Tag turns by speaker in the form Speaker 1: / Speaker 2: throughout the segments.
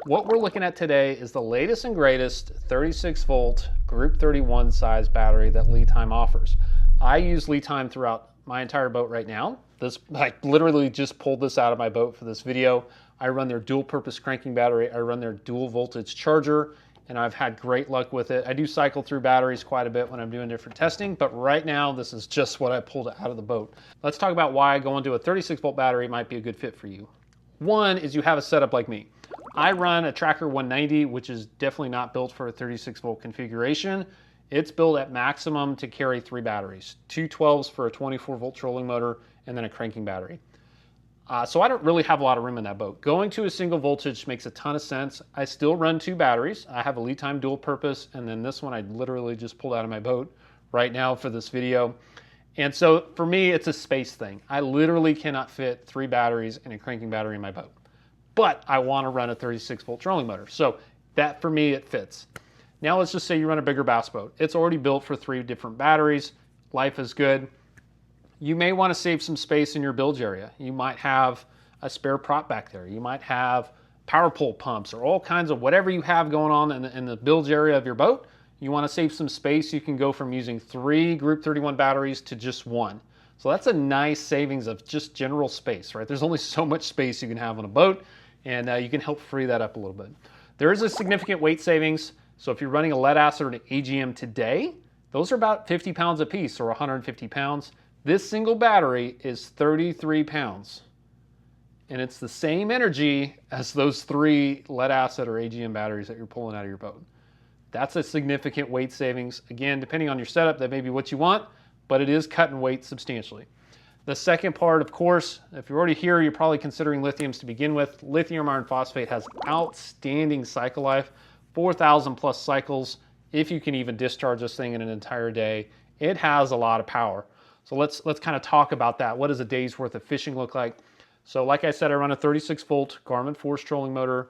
Speaker 1: What we're looking at today is the latest and greatest 36 volt Group 31 size battery that LiTime offers. I use LiTime throughout my entire boat right now. I literally just pulled this out of my boat for this video. I run their dual purpose cranking battery. I run their dual voltage charger, and I've had great luck with it. I do cycle through batteries quite a bit when I'm doing different testing, but right now this is just what I pulled out of the boat. Let's talk about why going to a 36 volt battery might be a good fit for you. One is you have a setup like me. I run a Tracker 190, which is definitely not built for a 36 volt configuration. It's built at maximum to carry 3 batteries, 2 12s for a 24 volt trolling motor, and then a cranking battery. So I don't really have a lot of room in that boat. Going to a single voltage makes a ton of sense. I still run 2 batteries. I have a LiTime dual purpose, and then this one I literally just pulled out of my boat right now for this video. And so for me, it's a space thing. I literally cannot fit 3 batteries and a cranking battery in my boat. But I want to run a 36 volt trolling motor. So that for me, it fits. Now let's just say you run a bigger bass boat. It's already built for 3 different batteries. Life is good. You may want to save some space in your bilge area. You might have a spare prop back there. You might have power pole pumps or all kinds of whatever you have going on in the bilge area of your boat. You want to save some space. You can go from using 3 Group 31 batteries to just 1. So that's a nice savings of just general space, right? There's only so much space you can have on a boat, and you can help free that up a little bit. There is a significant weight savings. So if you're running a lead acid or an AGM today, those are about 50 pounds a piece or 150 pounds. This single battery is 33 pounds. And it's the same energy as those 3 lead acid or AGM batteries that you're pulling out of your boat. That's a significant weight savings. Again, depending on your setup, that may be what you want, but it is cutting weight substantially. The second part, of course, if you're already here, you're probably considering lithiums to begin with. Lithium iron phosphate has outstanding cycle life, 4,000 plus cycles, if you can even discharge this thing in an entire day. It has a lot of power. So let's kind of talk about that. What does a day's worth of fishing look like? So like I said, I run a 36 volt Garmin Force trolling motor.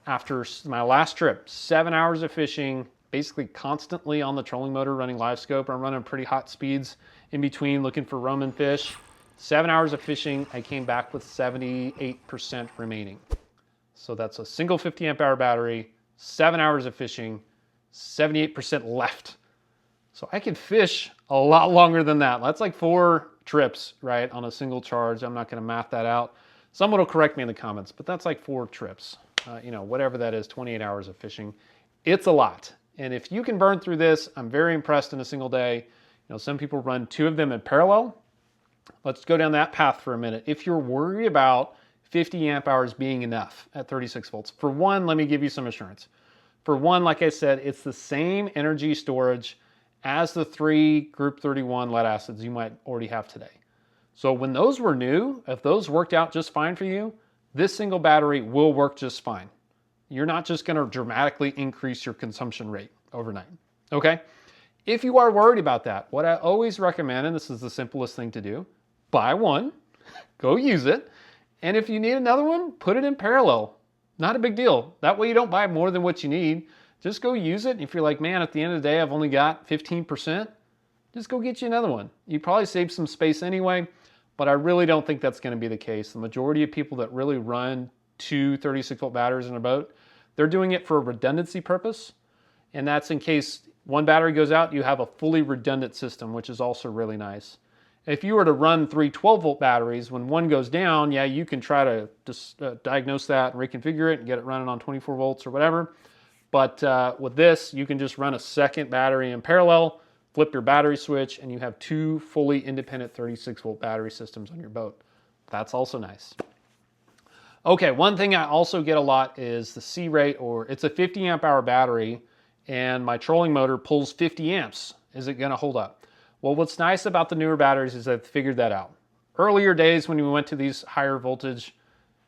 Speaker 1: After my last trip, 7 hours of fishing, basically constantly on the trolling motor running live scope. I'm running pretty hot speeds in between looking for Roman fish. 7 hours of fishing, I came back with 78% remaining. So that's a single 50 amp hour battery, 7 hours of fishing, 78% left. So I can fish a lot longer than that. That's like 4 trips, right, on a single charge. I'm not going to math that out. Someone will correct me in the comments, but that's like 4 trips. Whatever that is, 28 hours of fishing. It's a lot. And if you can burn through this, I'm very impressed in a single day. Some people run 2 of them in parallel. Let's go down that path for a minute. If you're worried about 50 amp hours being enough at 36 volts, for one, let me give you some assurance. For one, like I said, it's the same energy storage as the 3 Group 31 lead acids you might already have today. So when those were new, if those worked out just fine for you, this single battery will work just fine. You're not just going to dramatically increase your consumption rate overnight, okay? If you are worried about that, what I always recommend, and this is the simplest thing to do, buy one, go use it, and if you need another one, put it in parallel. Not a big deal. That way you don't buy more than what you need. Just go use it. If you're like, man, at the end of the day, I've only got 15%, just go get you another one. You probably save some space anyway, but I really don't think that's going to be the case. The majority of people that really run 2 36 volt batteries in a boat, they're doing it for a redundancy purpose. And that's in case one battery goes out, you have a fully redundant system, which is also really nice. If you were to run 3 12 volt batteries, when one goes down, yeah, you can try to just diagnose that and reconfigure it and get it running on 24 volts or whatever. But with this, you can just run a second battery in parallel, flip your battery switch, and you have 2 fully independent 36 volt battery systems on your boat. That's also nice. Okay, one thing I also get a lot is the C rate, or it's a 50 amp hour battery, and my trolling motor pulls 50 amps. Is it going to hold up? Well, what's nice about the newer batteries is I've figured that out. Earlier days when we went to these higher voltage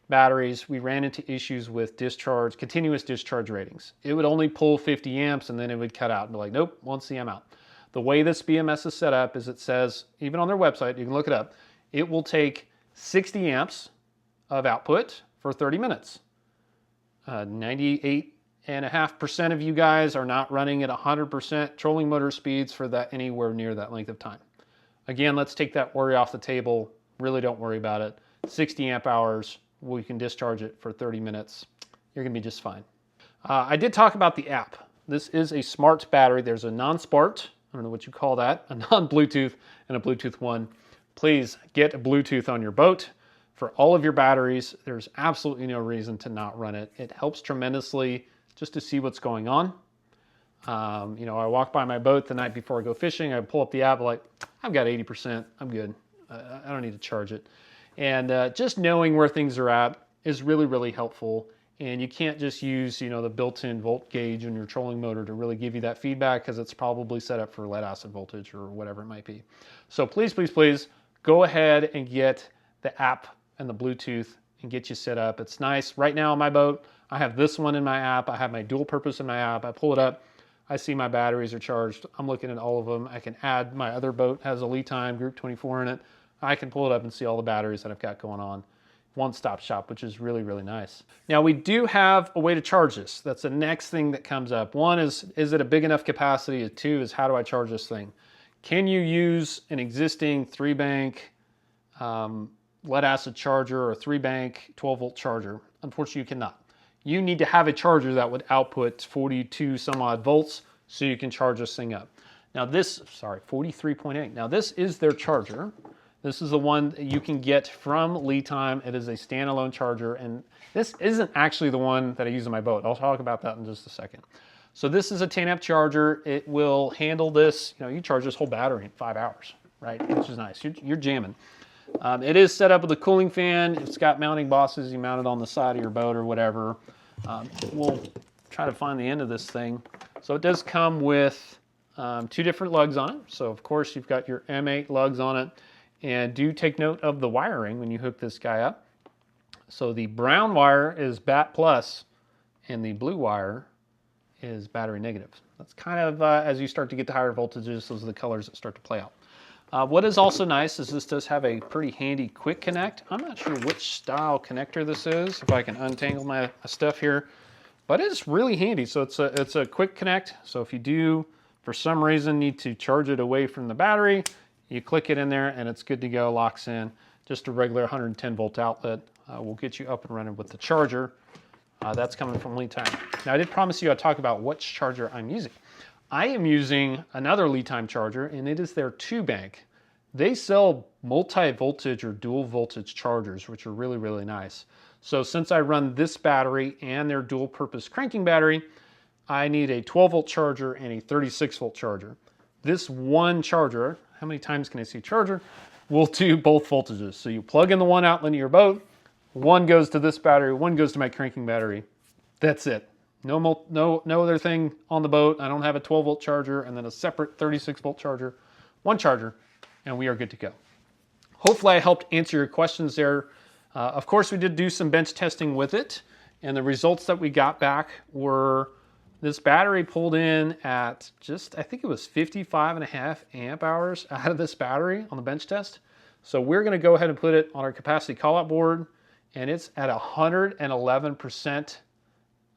Speaker 1: batteries, we ran into issues with continuous discharge ratings. It would only pull 50 amps and then it would cut out and be like, nope, won't see I'm out. The way this BMS is set up is it says, even on their website, you can look it up, it will take 60 amps of output for 30 minutes. 98.5% of you guys are not running at 100% trolling motor speeds for that anywhere near that length of time. Again, let's take that worry off the table. Really don't worry about it. 60 amp hours, we can discharge it for 30 minutes. You're gonna be just fine. I did talk about the app. This is a smart battery. There's a non-smart, I don't know what you call that, a non-Bluetooth and a Bluetooth one. Please get a Bluetooth on your boat for all of your batteries. There's absolutely no reason to not run it. It helps tremendously just to see what's going on. You know, I walk by my boat the night before I go fishing. I pull up the app, like, I've got 80%. I'm good. I don't need to charge it. And just knowing where things are at is really, really helpful. And you can't just use, you know, the built-in volt gauge in your trolling motor to really give you that feedback, because it's probably set up for lead acid voltage or whatever it might be. So please, please, please go ahead and get the app and the Bluetooth and get you set up. It's nice. Right now on my boat, I have this one in my app. I have my dual purpose in my app. I pull it up. I see my batteries are charged. I'm looking at all of them. I can add, my other boat has a LiTime Group 24 in it. I can pull it up and see all the batteries that I've got going on. One-stop shop, which is really, really nice. Now we do have a way to charge this. That's the next thing that comes up. One is it a big enough capacity? Two is, how do I charge this thing? Can you use an existing 3-bank lead acid charger or 3-bank 12-volt charger? Unfortunately, you cannot. You need to have a charger that would output 42 some odd volts so you can charge this thing up. Now this, sorry, 43.8. Now this is their charger. This is the one that you can get from LiTime. It is a standalone charger, and this isn't actually the one that I use on my boat. I'll talk about that in just a second. So this is a 10-amp charger. It will handle this. You know, you charge this whole battery in 5 hours, right? Which is nice. You're jamming. It is set up with a cooling fan. It's got mounting bosses. You mount it on the side of your boat or whatever. We'll try to find the end of this thing. So it does come with 2 different lugs on it. So of course you've got your M8 lugs on it. And do take note of the wiring when you hook this guy up. So the brown wire is BAT plus, and the blue wire is battery negative. That's kind of, as you start to get to higher voltages, those are the colors that start to play out. What is also nice is this does have a pretty handy quick connect. I'm not sure which style connector this is, if I can untangle my stuff here, but it's really handy. So it's a quick connect. So if you do, for some reason, need to charge it away from the battery, you click it in there and it's good to go, locks in. Just a regular 110 volt outlet will get you up and running with the charger. That's coming from LiTime. Now I did promise you I'd talk about which charger I'm using. I am using another LiTime charger, and it is their 2-bank. They sell multi-voltage or dual voltage chargers, which are really, really nice. So since I run this battery and their dual purpose cranking battery, I need a 12-volt charger and a 36-volt charger. This one charger, how many times can I say charger, will do both voltages. So you plug in the one outlet in your boat, one goes to this battery, one goes to my cranking battery. That's it. No other thing on the boat. I don't have a 12-volt charger and then a separate 36-volt charger. One charger, and we are good to go. Hopefully I helped answer your questions there. Of course, we did do some bench testing with it, and the results that we got back were this battery pulled in at just, I think it was 55.5 amp hours out of this battery on the bench test. So we're going to go ahead and put it on our capacity call-out board, and it's at 111%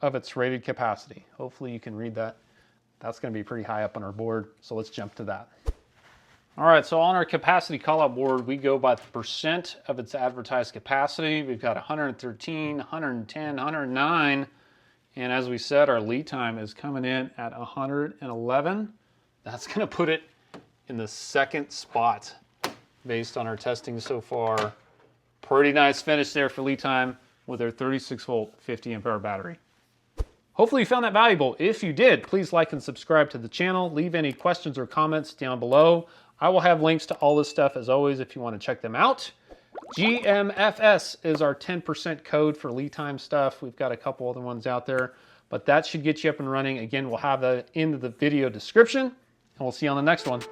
Speaker 1: of its rated capacity. Hopefully you can read that. That's going to be pretty high up on our board, so let's jump to that. All right, so on our capacity call-out board, we go by the percent of its advertised capacity. We've got 113, 110, 109, and as we said, our LiTime is coming in at 111. That's going to put it in the 2nd spot based on our testing so far. Pretty nice finish there for LiTime with their 36-volt, 50 amp hour battery. Hopefully you found that valuable. If you did, please like and subscribe to the channel. Leave any questions or comments down below. I will have links to all this stuff as always if you want to check them out. GMFS is our 10% code for LiTime stuff. We've got a couple other ones out there, but that should get you up and running. Again, we'll have that in the video description, and we'll see you on the next one.